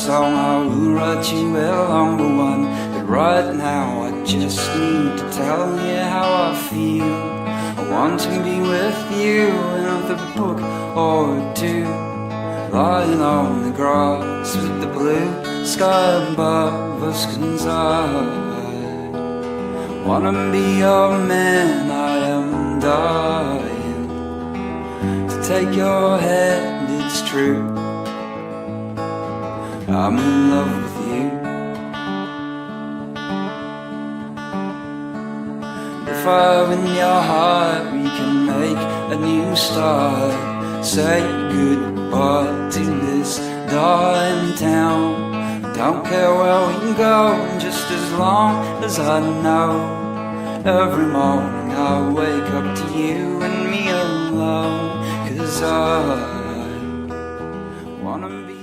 song I will write you a longer one. But right now I just need to tell you how I feel. I want to be with you in a book or two, lying on the grass with the blue sky above us. 'Cause I wanna be your man. I am dying to take your hand, it's true. I'm in love with you. If I win your heart, we can make a new start. Say goodbye to this dying town. Don't care where we go, just as long as I know. Every morning I wake up to you and me alone. 'Cause I wanna be